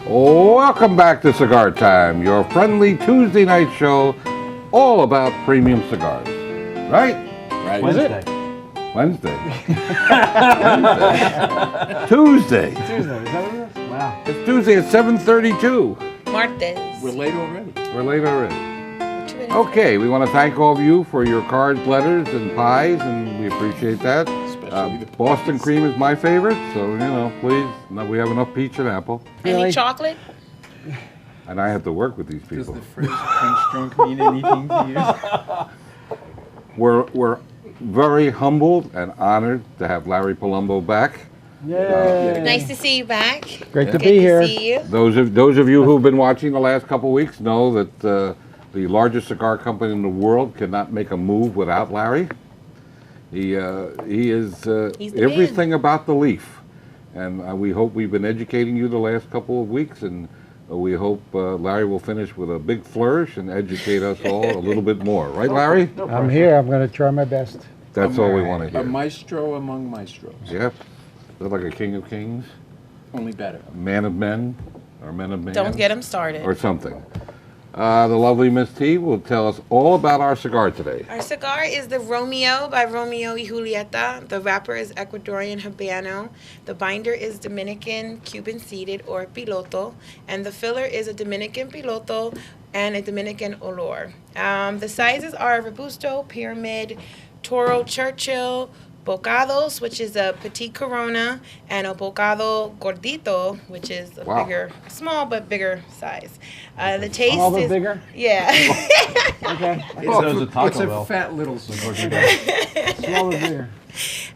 Welcome back to Cigar Time, your friendly Tuesday night show all about premium cigars. Right? Right. Wednesday. Wednesday. Tuesday. Tuesday, is that what it is? Wow. It's Tuesday at 7:32. Martes. We're late already. We're late already. Okay, we want to thank all of you for your cards, letters, and pies, and we appreciate that. Especially the Boston cream is my favorite, so, please, we have enough peach and apple. Any Really? chocolate? And I have to work with these Does people. the phrase punch drunk mean anything to We're very humbled and honored to have Larry Palumbo back. Yay. Nice to see you back. Great to Good be here. to see you. Those of you who've been watching the last couple of weeks know that the largest cigar company in the world cannot make a move without Larry. He is He's the everything about the leaf, and we hope we've been educating you the last couple of weeks, and we hope Larry will finish with a big flourish and educate us all a little bit more. Right, Larry? I'm here. I'm going to try my best. That's all we want to you? A hear. maestro among maestros. Yep. They're like a king of kings, Only better. a man of men, or men of men. Don't get him started. Or something. The lovely Miss T will tell us all about our cigar today. Our cigar is the Romeo by Romeo y Julieta. The wrapper is Ecuadorian Habano. The binder is Dominican Cuban seeded or Piloto. And the filler is a Dominican Piloto and a Dominican Olor. The sizes are Robusto, Pyramid, Toro Churchill, Bocados, which is a petite Corona, and a Bocado Gordito, which is a Wow. bigger, small but bigger size. The taste Small but is bigger? Yeah. Okay. It's a fat little cigar. Small but bigger.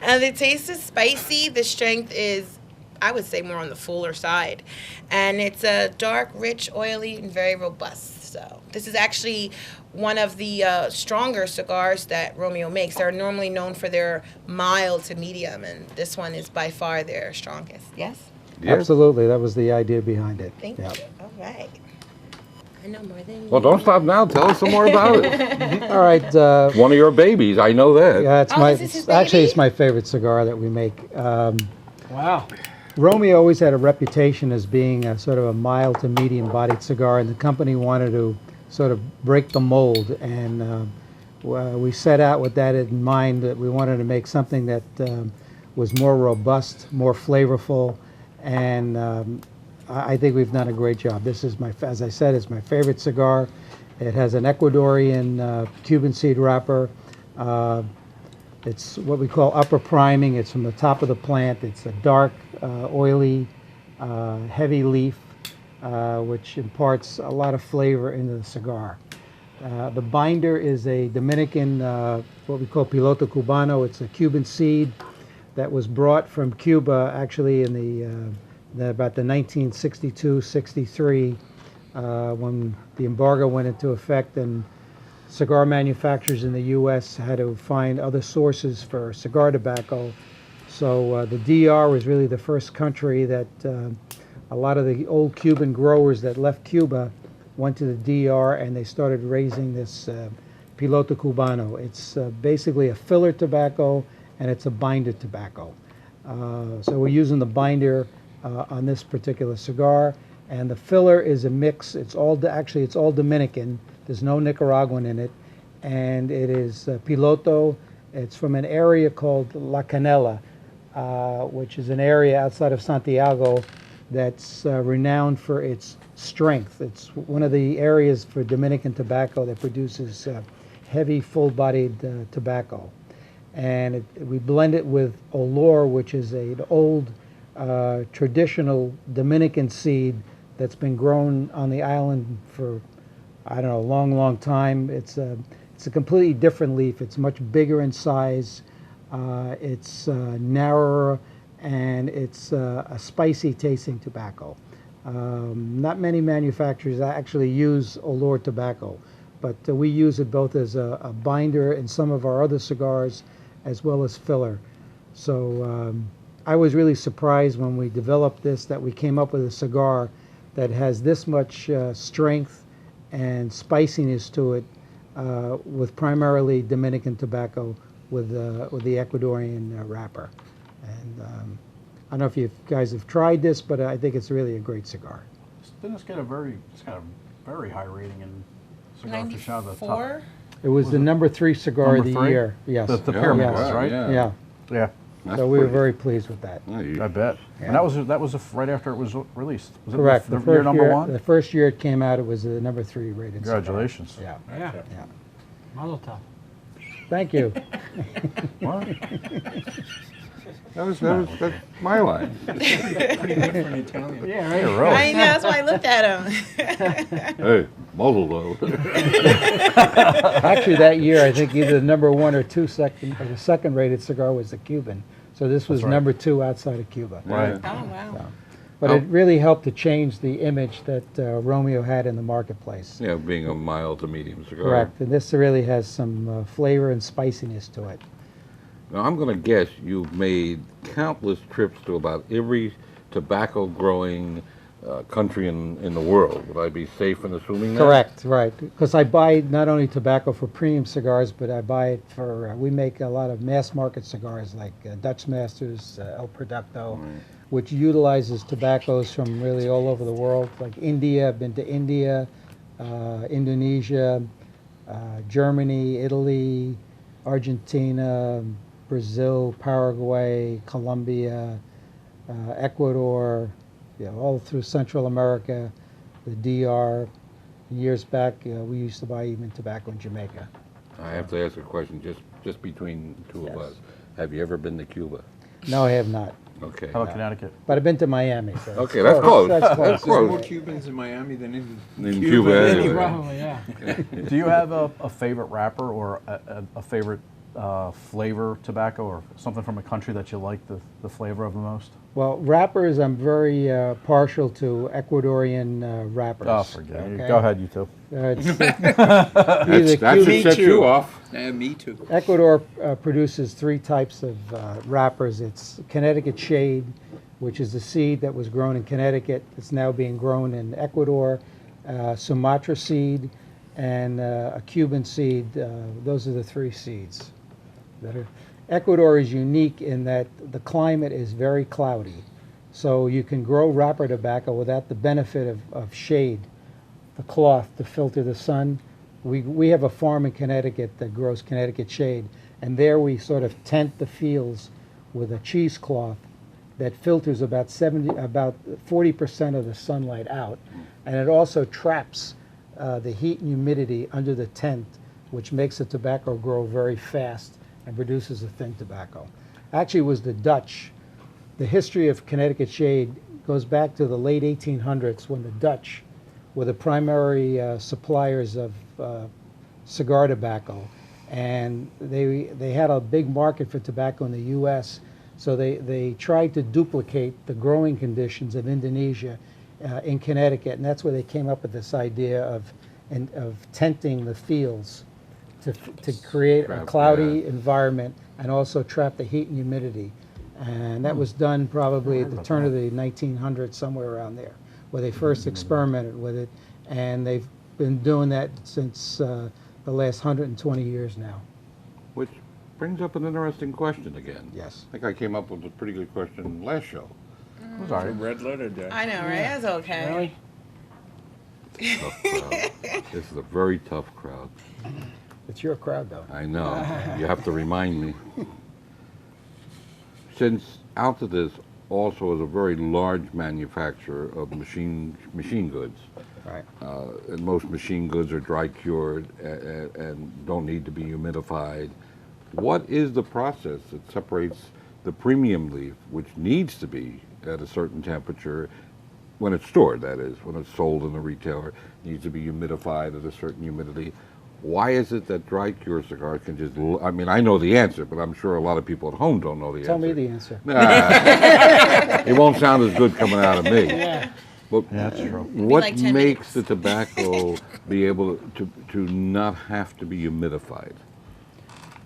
The taste is spicy. The strength is, I would say, more on the fuller side. And it's a dark, rich, oily, and very robust. So this is actually one of the stronger cigars that Romeo makes. They're normally known for their mild to medium, and this one is by far their strongest. Yes? Yes? Absolutely. That was the idea behind it. Thank Yeah. you. All right. I know more than you. Well, don't stop now. Tell us some more about it. All right. One of your babies, I know that. Yeah, it's Oh, my. is this his Actually, baby? it's my favorite cigar that we make. Wow. Romeo always had a reputation as being a sort of a mild to medium-bodied cigar, and the company wanted to sort of break the mold. And we set out with that in mind, that we wanted to make something that was more robust, more flavorful, and I think we've done a great job. This is as I said, it's my favorite cigar. It has an Ecuadorian Cuban seed wrapper. It's what we call upper priming. It's from the top of the plant. It's a dark, oily, heavy leaf, which imparts a lot of flavor into the cigar. The binder is a Dominican, what we call Piloto Cubano. It's a Cuban seed that was brought from Cuba actually in about the 1962-63 when the embargo went into effect, and cigar manufacturers in the U.S. had to find other sources for cigar tobacco. So the DR was really the first country that a lot of the old Cuban growers that left Cuba went to the DR, and they started raising this Piloto Cubano. It's basically a filler tobacco, and it's a binder tobacco. So we're using the binder on this particular cigar, and the filler is a mix. It's all Dominican. There's no Nicaraguan in it, and it is Piloto. It's from an area called La Canela, which is an area outside of Santiago that's renowned for its strength. It's one of the areas for Dominican tobacco that produces heavy, full-bodied tobacco. And we blend it with Olor, which is an old traditional Dominican seed that's been grown on the island for, I don't know, a long, long time. It's a completely different leaf. It's much bigger in size. It's narrower, and it's a spicy tasting tobacco. Not many manufacturers actually use Olor tobacco, but we use it both as a binder in some of our other cigars as well as filler. So I was really surprised when we developed this that we came up with a cigar that has this much strength and spiciness to it, with primarily Dominican tobacco with the Ecuadorian wrapper. And I don't know if you guys have tried this, but I think it's really a great cigar. didn't this get it's got a very high rating in Cigar Aficionado, the top. 94? It was the number 3 cigar of Number the 3? year. Yes. The pyramid Yes. was, right? Yeah. Yeah, That's So we were pretty- very pleased with that. Yeah, you- I bet. And that was right after it was released. Was Correct. it the year number 1? The first year it came out, it was the number 3 rated cigar. Congratulations. Yeah. Yeah. Yeah. Mazel tov. Thank you. What? that's my line. Pretty good for an Italian. Yeah, Hey, right. really? I know, that's why I looked at him. Hey, muzzle though. Actually, that year, I think either the number 1 or 2 second, or the second rated cigar was the Cuban. So this was That's right. number 2 outside of Cuba. Right. Oh, wow. But Oh. it really helped to change the image that Romeo had in the marketplace. Yeah, being a mild to medium cigar. Correct. And this really has some flavor and spiciness to it. Now, I'm going to guess you've made countless trips to about every tobacco growing country in the world. Would I be safe in assuming that? Correct, right. Because I buy not only tobacco for premium cigars, but I buy it for, we make a lot of mass market cigars like Dutch Masters, El Producto, which utilizes tobaccos from really all over the world, like India. I've been to India, Indonesia, Germany, Italy, Argentina, Brazil, Paraguay, Colombia, Ecuador, all through Central America, the DR. Years back, we used to buy even tobacco in Jamaica. I have to ask a question just between the two of Yes. us. Have you ever been to Cuba? No, I have not. Okay. How about Connecticut? But I've been to Miami. So Okay, that's close. That's close. That's There's more close. Cubans in Miami than in In Cuba, anyway. Probably, yeah. Do you have a favorite wrapper or a favorite flavor tobacco or something from a country that you like the flavor of the most? Well, wrappers, I'm very partial to Ecuadorian wrappers. Oh, forget it. Okay? Go ahead, you two. It's either That should Cuban- set you off. Me too. Ecuador produces 3 types of wrappers. It's Connecticut shade, which is the seed that was grown in Connecticut. It's now being grown in Ecuador. Sumatra seed and a Cuban seed. Those are the 3 seeds that are. Ecuador is unique in that the climate is very cloudy. So you can grow wrapper tobacco without the benefit of shade, the cloth to filter the sun. We have a farm in Connecticut that grows Connecticut shade, and there we sort of tent the fields with a cheesecloth that filters about 40% of the sunlight out, and it also traps the heat and humidity under the tent, which makes the tobacco grow very fast and produces a thin tobacco. Actually, it was the Dutch. The history of Connecticut shade goes back to the late 1800s when the Dutch were the primary suppliers of cigar tobacco, and they had a big market for tobacco in the U.S., so they tried to duplicate the growing conditions of Indonesia in Connecticut, and that's where they came up with this idea of tenting the fields to create a cloudy environment and also trap the heat and humidity. And that was done probably at the turn of the 1900s, somewhere around there, where they first experimented with it, and they've been doing that since the last 120 years now. Which brings up an interesting question again. Yes. I think I came up with a pretty good question last show. It was all right. Red letter day. I know, right? That's okay. Really? Tough crowd. This is a very tough crowd. It's your crowd, though. I know. You have to remind me. Since Altadis also is a very large manufacturer of machine goods, Right. and most machine goods are dry cured and don't need to be humidified, what is the process that separates the premium leaf, which needs to be at a certain temperature when it's stored, that is, when it's sold in the retailer, needs to be humidified at a certain humidity? Why is it that dry cure cigars can just, I mean, I know the answer, but I'm sure a lot of people at home don't know the Tell answer. me the answer. Nah, it won't sound as good coming out of me. But Yeah, that's true. what like 10 makes minutes. the tobacco be able to not have to be humidified?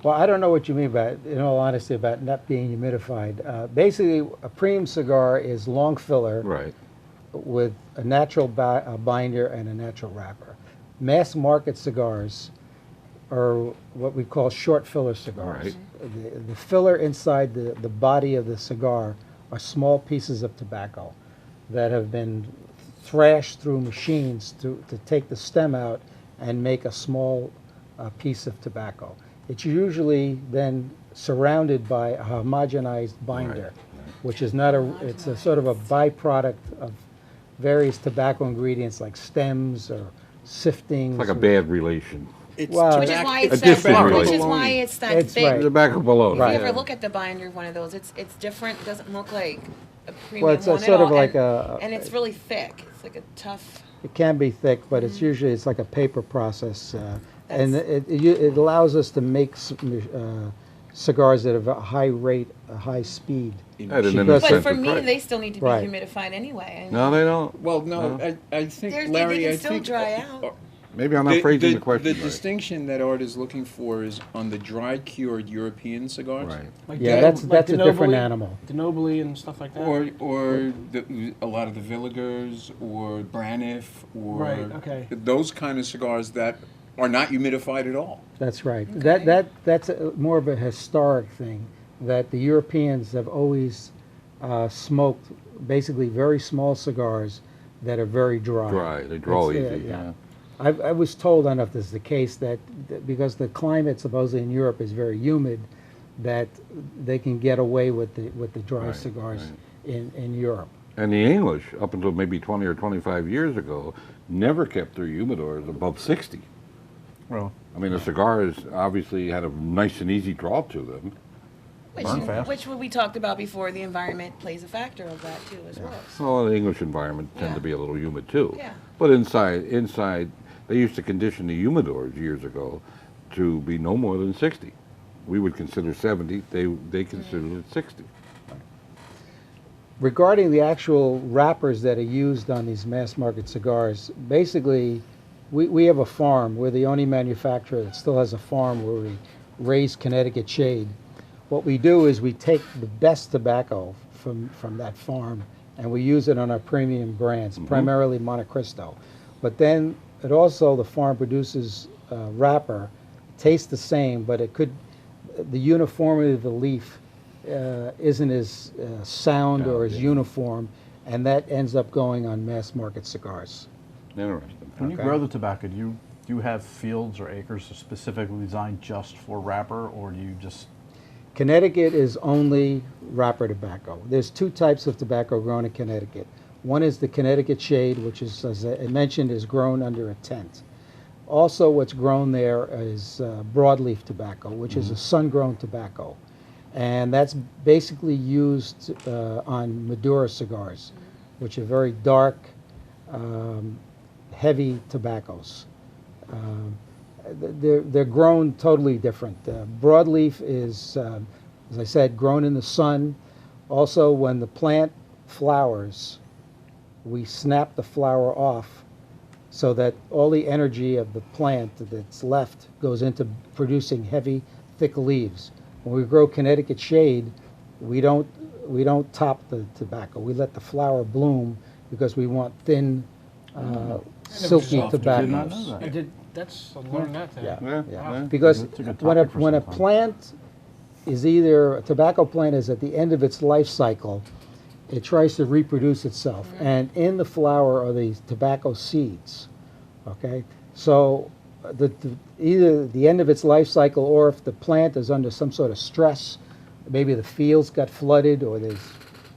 Well, I don't know what you mean by, in all honesty, about not being humidified. Basically, a premium cigar is long filler Right. with a natural binder and a natural wrapper. Mass market cigars are what we call short filler cigars. Right. The filler inside the body of the cigar are small pieces of tobacco that have been thrashed through machines to take the stem out and make a small piece of tobacco. It's usually then surrounded by a homogenized binder, which is not it's a sort of a byproduct of various tobacco ingredients like stems or siftings. It's like a bad relation. It's Well, Which is why it's A distant that, which relation. is why it's that It's thick. right. Tobacco below. If Right. you ever look at the binder of one of those, it's different. It doesn't look like a premium Well, it's a one sort at of all, like and it's really thick. It's like a tough. It can be thick, but it's usually it's like a paper process, and it allows us to make cigars at a high rate, a high speed. At an Because- But for inexpensive me, price. they still need to be Right. humidified anyway. No, they don't. Well, no, I think, They Larry, can I still think. dry out. Maybe I'm not phrasing the question The right. distinction that Art is looking for is on the dry cured European cigars. Right. Like Yeah, the- that's a different Denobili- animal. Denobili and stuff like that. Or a lot of the Villigers or Braniff or Right, okay. those kind of cigars that are not humidified at all. That's right. Okay. That's more of a historic thing, that the Europeans have always smoked basically very small cigars that are very dry. Dry. They draw It's, easy. Yeah. I was told, I don't know if this is the case, that because the climate supposedly in Europe is very humid, that they can get away with the dry Right, cigars right. in Europe. And the English, up until maybe 20 or 25 years ago, never kept their humidors above 60. Well, I mean, the cigars obviously had a nice and easy draw to them. Burn fast. Which we talked about before. The environment plays a factor of that too, as well. Well, the English environment tend Yeah. to be a little humid too. Yeah. But inside, they used to condition the humidors years ago to be no more than 60. We would consider 70. They considered it 60. Regarding the actual wrappers that are used on these mass market cigars, basically, we have a farm. We're the only manufacturer that still has a farm where we raise Connecticut shade. What we do is we take the best tobacco from that farm and we use it on our premium brands, primarily Monte Cristo. But then it also, the farm produces wrapper, tastes the same, but the uniformity of the leaf isn't as sound or as uniform, and that ends up going on mass market cigars. Interesting. when you Okay. grow the tobacco, do you have fields or acres specifically designed just for wrapper, or do you just Connecticut is only wrapper tobacco. There's two types of tobacco grown in Connecticut. One is the Connecticut shade, which is, as I mentioned, is grown under a tent. Also, what's grown there is broadleaf tobacco, which is a sun-grown tobacco. And that's basically used on Maduro cigars, which are very dark, heavy tobaccos. They're grown totally different. Broadleaf is, as I said, grown in the sun. Also, when the plant flowers, we snap the flower off so that all the energy of the plant that's left goes into producing heavy, thick leaves. When we grow Connecticut shade, we don't top the tobacco. We let the flower bloom because we want thin, silky softer. Did not tobaccos. know that. I did. I learned that today. Yeah, Yeah, yeah. yeah. Because That's a good when a topic for when a some time. plant is a tobacco plant is at the end of its life cycle, it tries to reproduce itself, and in the flower are these tobacco seeds. Okay, so either the end of its life cycle, or if the plant is under some sort of stress, maybe the fields got flooded or there's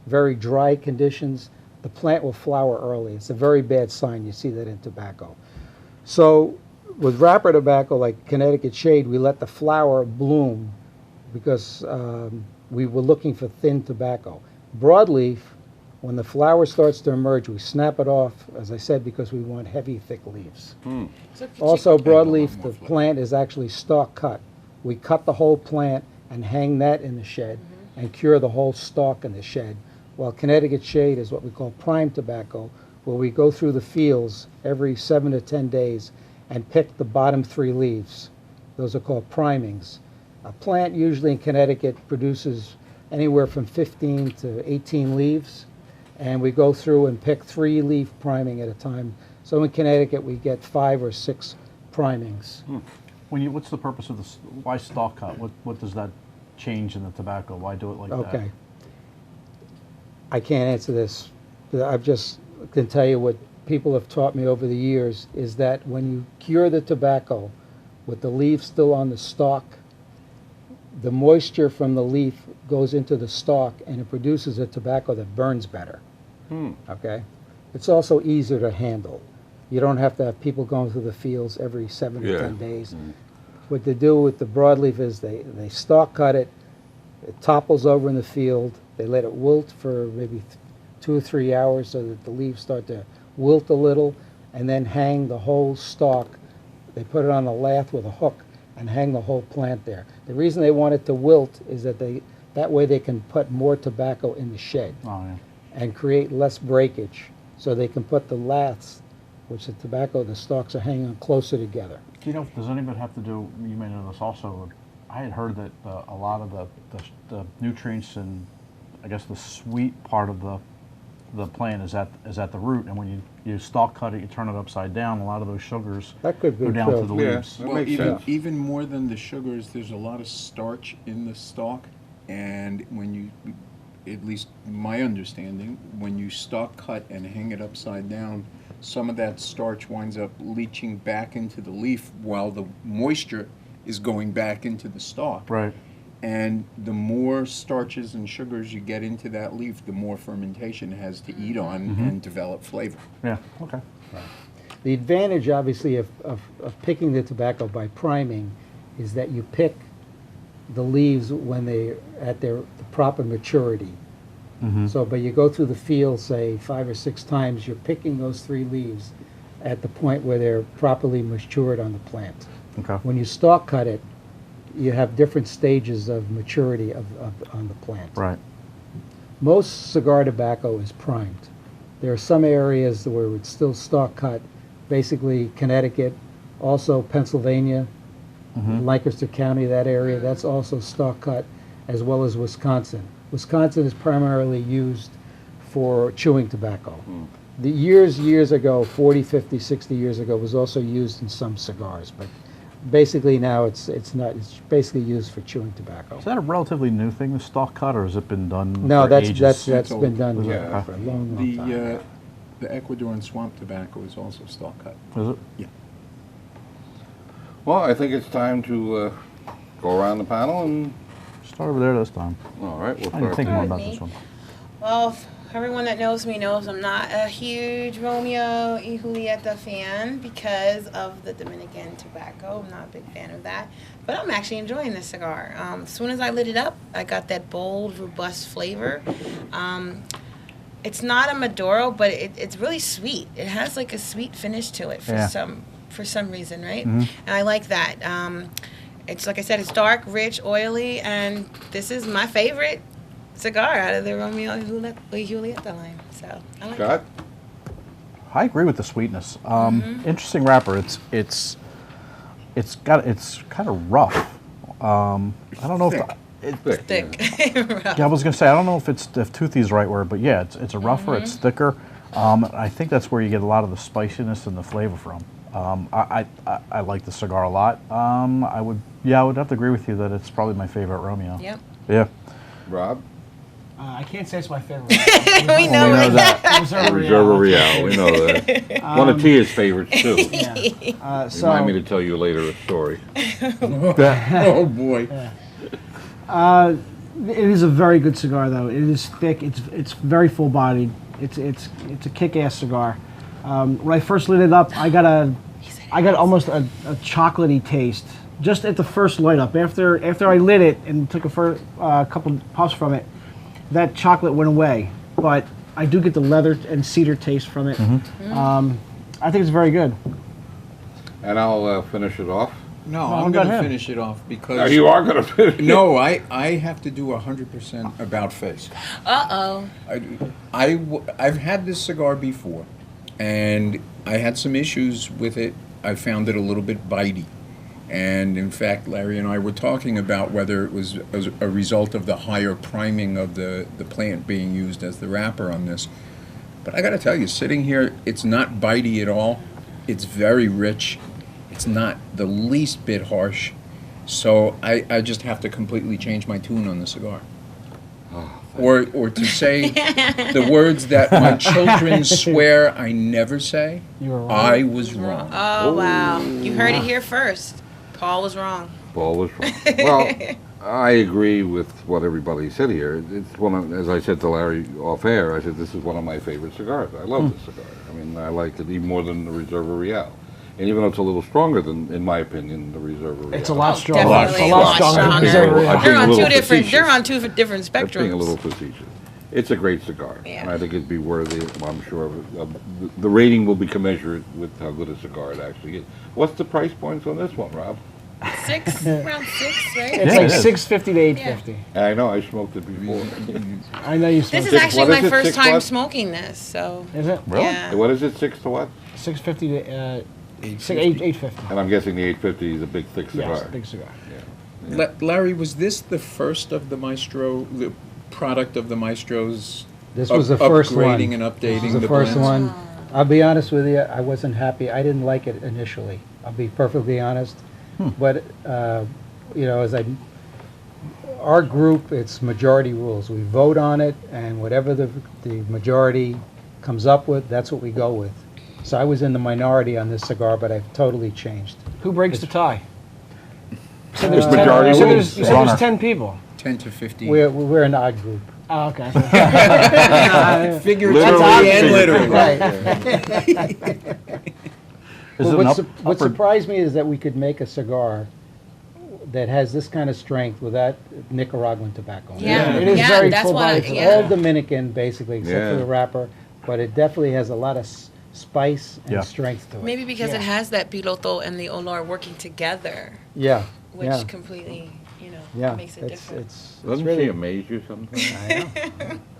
very dry conditions, the plant will flower early. It's a very bad sign. You see that in tobacco. So with wrapper tobacco like Connecticut shade, we let the flower bloom because we were looking for thin tobacco. Broadleaf, when the flower starts to emerge, we snap it off, as I said, because we want heavy, thick leaves. So could Also, And a lot broadleaf, more the flavor. plant is actually stalk cut. We cut the whole plant and hang that in the shed and cure the whole stalk in the shed. While Connecticut shade is what we call prime tobacco, where we go through the fields every 7 to 10 days and pick the bottom 3 leaves. Those are called primings. A plant usually in Connecticut produces anywhere from 15 to 18 leaves, and we go through and pick 3 leaf priming at a time. So in Connecticut, we get 5 or 6 primings. What's the purpose of this? Why stalk cut? What does that change in the tobacco? Why do it like that? Okay. I can't answer this. I just can tell you what people have taught me over the years is that when you cure the tobacco with the leaf still on the stalk, the moisture from the leaf goes into the stalk and it produces a tobacco that burns better. Okay? It's also easier to handle. You don't have to have people going through the fields every 7 Yeah. or 10 days. What they do with the broadleaf is they stalk cut it, it topples over in the field, they let it wilt for maybe 2 or 3 hours so that the leaves start to wilt a little, and then hang the whole stalk. They put it on a lath with a hook and hang the whole plant there. The reason they want it to wilt is that way they can put more tobacco in the shed Oh, yeah. and create less breakage, so they can put the laths, which the tobacco, the stalks are hanging closer together. Do you know, does any of it have to do, you may know this also, I had heard that a lot of the nutrients and I guess the sweet part of the plant is at the root, and when you stalk cut it, you turn it upside down, a lot of those sugars That could be go down true. to the Yeah. leaves. That Well, makes even sense. even more than the sugars, there's a lot of starch in the stalk, and when you, at least my understanding, when you stalk cut and hang it upside down, some of that starch winds up leaching back into the leaf while the moisture is going back into the stalk. Right. And the more starches and sugars you get into that leaf, the more fermentation it has to eat on and develop flavor. Yeah, okay. The advantage, obviously, of picking the tobacco by priming is that you pick the leaves when they're at the proper maturity. So, but you go through the field, say, 5 or 6 times, you're picking those 3 leaves at the point where they're properly matured on the plant. Okay. When you stalk cut it, you have different stages of maturity on the plant. Right. Most cigar tobacco is primed. There are some areas where it's still stalk cut, basically Connecticut, also Pennsylvania, Lancaster County, that area, that's also stalk cut, as well as Wisconsin. Wisconsin is primarily used for chewing tobacco. The years ago, 40, 50, 60 years ago, was also used in some cigars, but basically now it's not, it's basically used for chewing tobacco. Is that a relatively new thing, the stalk cut, or has it been done No, for that's ages? that's old. been done Yeah. for a long, long time. The Ecuadorian swamp tobacco is also stalk cut. Is it? Well, I think it's time to go around the panel and, Start over there this time. all right, we'll I didn't start. think more Start about me. this one. Well, everyone that knows me knows I'm not a huge Romeo y Julieta fan because of the Dominican tobacco. I'm not a big fan of that. But I'm actually enjoying this cigar. As soon as I lit it up, I got that bold, robust flavor. It's not a Maduro, but it's really sweet. It has like a sweet finish to it Yeah. for some reason, right? And I like that. It's like I said, it's dark, rich, oily, and this is my favorite cigar out of the Romeo y Julieta line. So I like Scott? I agree with the sweetness. Interesting wrapper. It's kind of rough. I don't know Thick. if Thick. thick. yeah, I was gonna say I don't know if toothy is the right word, but yeah, it's a rougher. It's thicker. I think that's where you get a lot of the spiciness and the flavor from. I like the cigar a lot. I would have to agree with you that it's probably my favorite Romeo. Yep. Yeah. Rob? I can't say it's my favorite. We know know it. that. Reserve a Real, we know that. One of Tia's favorites, too. Yeah. Remind me to tell you later a story. Oh boy. It is a very good cigar, though. It is thick. It's very full bodied. It's a kick-ass cigar. When I first lit it up, I got almost a chocolatey taste just at the first light up. After I lit it and took a couple puffs from it, that chocolate went away. But I do get the leather and cedar taste from it. I think it's very good. And I'll finish it off. No, No, I'm go going to ahead. finish it off because You are going to finish it? no, I have to do 100% about face. Uh-oh. I've had this cigar before, and I had some issues with it. I found it a little bit bitey. And in fact, Larry and I were talking about whether it was a result of the higher priming of the plant being used as the wrapper on this. But I got to tell you, sitting here, it's not bitey at all. It's very rich. It's not the least bit harsh. So I just have to completely change my tune on the cigar. or to say the words that my children swear I never say, You were wrong. I was wrong. Oh, wow. You heard it here first. Paul was wrong. Paul was wrong. Well, I agree with what everybody said here. It's one of, as I said to Larry off air, I said this is one of my favorite cigars. I love this cigar. I mean, I like it even more than the Reserva Real. And even though it's a little stronger than, in my opinion, the Reserva Real. It's a lot Oh, stronger. definitely It's a lot stronger. stronger. than Reserva Real. I'm being They're a on little two different. facetious. They're on two different That's being a little spectrums. facetious. It's a great cigar, Yeah. and I think it'd be worthy, I'm sure, the rating will be commensurate with how good a cigar it actually is. What's the price points on this one, Rob? Around 6, right? It's Yeah, like it is. 650 to 850. I know, I smoked it before. I know you This smoked is it. actually what my is it, first 6 time what? smoking this, so Is it? Really? yeah. What is it, 6 to what? 650 to 850. 850. And I'm guessing the 850 is a big, thick cigar. Yes, big cigar. Larry, was this the first of the Maestro, the product of the Maestro's This was the first one. upgrading and updating This was the first blends? one. I'll be honest with you, I wasn't happy. I didn't like it initially. I'll be perfectly honest. But, you know, our group, it's majority rules. We vote on it, and whatever the majority comes up with, that's what we go with. So I was in the minority on this cigar, but I've totally changed. Who breaks the tie? So There's majority you rules. said there's 10 people. 10 to 15. We're an odd group. Oh, okay. Figuratively and literally. Is Well, it an what upper- surprised me is that we could make a cigar that has this kind of strength without Nicaraguan tobacco. Yeah, It is yeah, very that's full what I, bodied. It's all yeah. Dominican, basically, except Yeah. for the wrapper, but it definitely has a lot of spice and Yeah. strength to it. Maybe because Yeah. it has that piloto and the olor working together, Yeah, which yeah, completely, yeah. makes it different. It's Doesn't really, she amaze you sometimes? I know.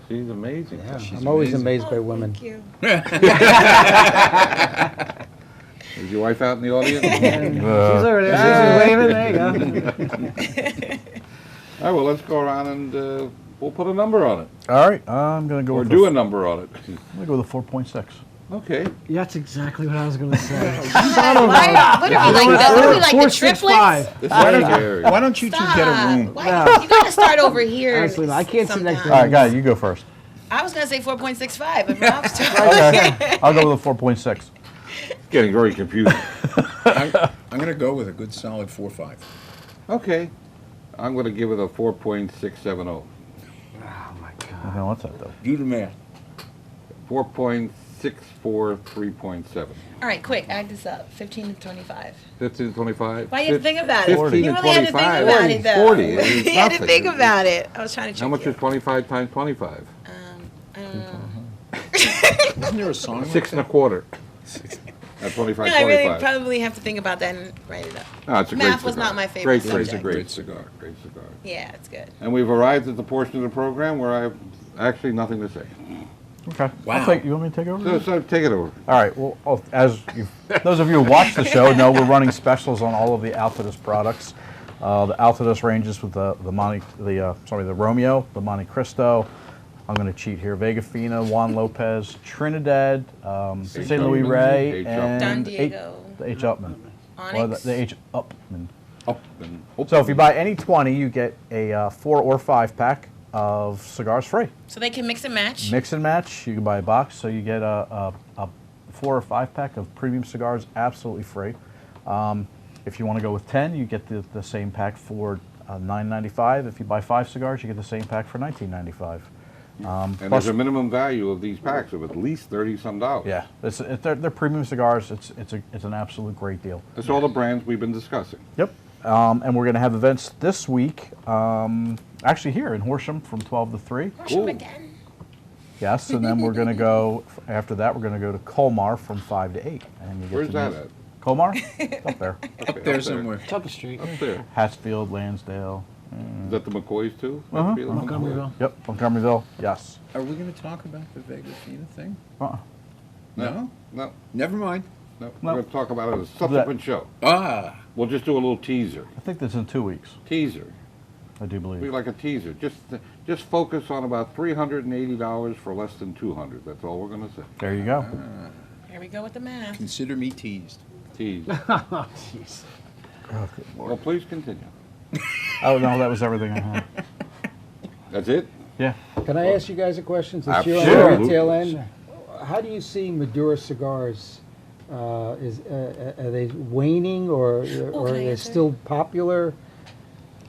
She's amazing. Yeah. She's I'm always amazing. amazed by women. Thank you. Is your wife out in the audience? She's over there. She's waving. There you go. All right, well, let's go around and we'll put a number on it. All right, I'm going to go Or with do a the, number on it. I'm going to go with the 4.6. Okay. That's exactly what I was going to say. What are we like? What are we like the triplets? This Why is don't, scary. why don't you two get a room? Why? You gotta start over here. Absolutely. I can't sit next to sometime. All right, guys, you go first. I was gonna say 4.65, but Rob's too. Okay, I'll go with a 4.6. Getting very confusing. I'm going to go with a good solid 4.5. Okay. I'm going to give it a 4.670. Oh my God. Okay, what's that though? Do the math. 4.64, 3.7. All right, quick, add this up. 15 to 25. 15 to 25? Why you have to think about it? 15 You to really had to think 25. about it, though. 40. It's You had to nothing. think about it. I was trying to trick How much you. is 25 times 25? I don't know. Isn't there a song? Six and a quarter. At 25, No, I really 25. probably have to think about that and write it up. No, it's a great Math was cigar. not my favorite Great, subject. great cigar. Great cigar. Yeah, it's good. And we've arrived at the portion of the program where I have actually nothing to say. Okay. Wow. You want me to take over? So take it over. All right. Well, as those of you who watch the show know, we're running specials on all of the Altadis products. The Altadis ranges with the Romeo, the Monte Cristo. I'm going to cheat here. Vega Fina, Juan Lopez, Trinidad, St. Louis Ray, H. and Don Diego. the H. Upman. Or Onyx. the H. Upman. Up and So if you buy any 20, you get a 4 or 5 pack of cigars free. So they can mix and match. Mix and match. You can buy a box, so you get a 4 or 5 pack of premium cigars absolutely free. If you want to go with 10, you get the same pack for $9.95. If you buy 5 cigars, you get the same pack for $19.95. and Plus- there's a minimum value of these packs of at least $30-some. Yeah, they're premium cigars. It's an absolute great deal. That's all the brands we've been discussing. Yep. And we're going to have events this week, actually here in Horsham from 12 to 3. Horsham again. Yes, and then we're going to go, after that, we're going to go to Colmar from 5 to 8. And you get Where's to that meet- at? Colmar? It's up there. Okay, There somewhere. It's up the street. Up there. Hatsfield, Lansdale. Is that the McCoys too? Uh-huh. Hatfield? Montgomeryville. Yep, Montgomeryville, yes. Are we going to talk about the Vega Fina thing? Uh-uh. No? No, Never mind. no. No. We're going to talk about it at a subsequent show. Ah, We'll just do a little teaser. I think that's in 2 weeks, Teaser. I do We believe. like a teaser. Just focus on about $380 for less than $200. That's all we're going to say. There you go. Here we go with the math. consider me teased. Tease. Oh, jeez. Well, please continue. Oh, no, that was everything I had. That's it? Yeah. Can I ask you guys a question? Since you're on Absolutely. the retail end, how do you see Maduro cigars? Are they waning or can are I they answer? still popular?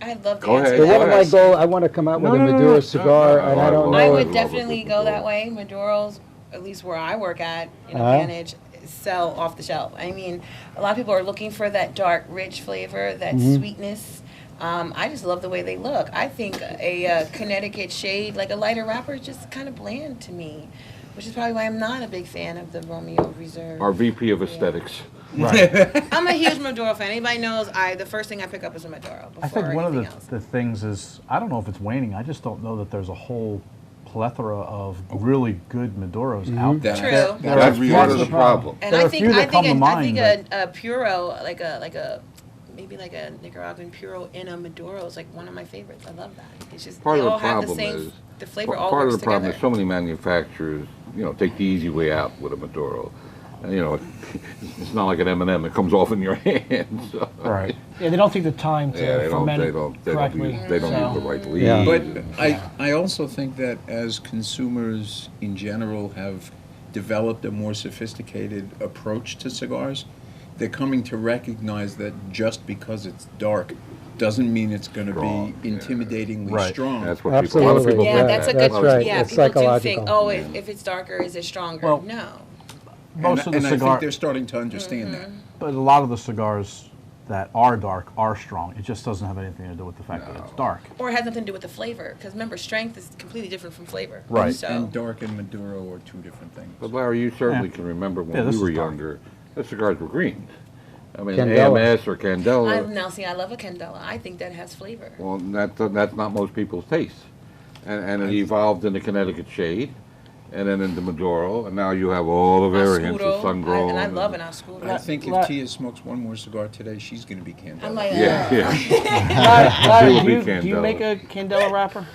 I'd love to Go answer ahead. So that one of my question. goals, I want to come out with a No, no, no, Maduro no. cigar, No, no, and I don't know. I love would it definitely with go Maduro. that way. Maduro's, at least where I work at, Uh-huh. manage, sell off the shelf. I mean, a lot of people are looking for that dark, rich flavor, that Mm-hmm. sweetness. I just love the way they look. I think a Connecticut shade, like a lighter wrapper, is just kind of bland to me, which is probably why I'm not a big fan of the Romeo Reserve. Our VP of aesthetics. Right. I'm a huge Maduro fan. Anybody knows, the first thing I pick up is a Maduro before I think one of anything else. the things is, I don't know if it's waning, I just don't know that there's a whole plethora of really good Maduros out there. True. There That's are part of few- the problem. And There I are a think few that come to I mind, think a Puro, like a maybe like a Nicaraguan Puro in a Maduro is like one of my favorites. I love that. It's just Part they of the all have the problem same is the flavor all part of works the problem together. is so many manufacturers, take the easy way out with a Maduro. And, it's not like an M&M; it comes off in your hand. So. Right. Yeah, they don't take the time to Yeah, they don't. ferment They it don't. They correctly. don't use so- the right lead. Yeah. But I also think that as consumers in general have developed a more sophisticated approach to cigars, they're coming to recognize that just because it's dark doesn't mean it's going to Strong, be yeah. intimidatingly Right. strong. That's what people. A lot of Absolutely. people yeah, think that's a that. good. That's right. Yeah, It's people do think, psychological. oh, if it's darker, is it stronger? Well, No. Most of the and I cigar, think they're starting to understand that. but a lot of the cigars that are dark are strong. It just doesn't have anything to do with the fact that it's dark. Or it has nothing to do with the flavor, because remember, strength is completely different from flavor. Right. So And dark and Maduro are two different things. But Larry, you certainly Yeah. can remember when Yeah, we this were is dark. younger, the cigars were green. I mean, Candela. AMS or Candela. now see, I love a Candela. I think that has flavor. Well, that's not most people's taste. And it evolved in the Connecticut shade, and then into Maduro, and now you have all the variants of Oscuro, sun-grown. and I love an Oscuro. I think La- if Tia smokes one more cigar today, she's going to be Candela. I'm like, Yeah, yeah. Larry, It will be do you Candela. make a Candela wrapper?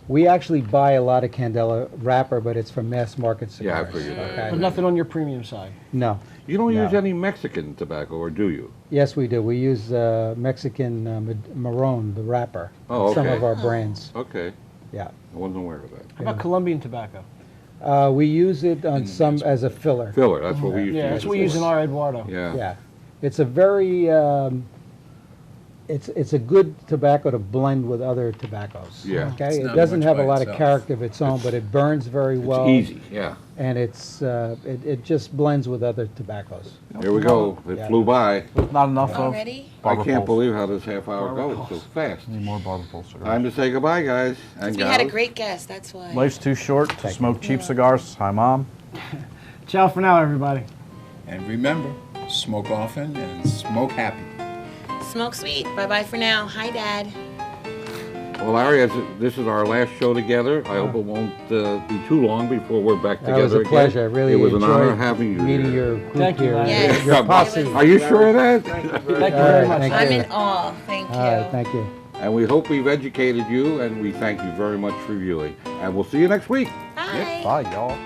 We actually buy a lot of Candela wrapper, but it's from mass market Yeah, I cigars. figured that. Okay. But nothing on your premium side. No. You don't use No. any Mexican tobacco, or do you? Yes, we do. We use Mexican Marron, the wrapper. Oh, Some okay. of our brands. Okay, Yeah. I wasn't aware of that. How about Colombian tobacco? We use it on some as a filler. Filler, that's what we used to Yeah, use. that's what we it use for. in our Eduardo. Yeah. Yeah. It's a very it's a good tobacco to blend with other tobaccos. Yeah. Okay. It's It not doesn't much have a by lot of itself. character of its own, but it burns very It's well. easy, yeah. And it just blends with other tobaccos. Here we go. It Yeah. flew by. Not enough of Already? I barber can't poles. believe how this half hour goes so fast. Need more barber pole cigars. Time to say goodbye, guys and We had a gals. great guest, that's why. Life's too short to smoke cheap cigars. Hi, Mom. Ciao for now, everybody. And remember, smoke often and smoke happy. Smoke sweet. Bye bye for now. Hi, Dad. Well, Larry, this is our last show together. I hope it won't be too long before we're back That together was a again. pleasure. I really It was an honor enjoyed having you meeting here. your group Thank you, here. Larry. Yes. Your Yeah, posse. Are you sure of that? Thank you All very right, much. thank I'm you. in awe. Thank you. All right, thank you. And we hope we've educated you, and we thank you very much for viewing. And we'll see you next week. Bye. Bye, y'all.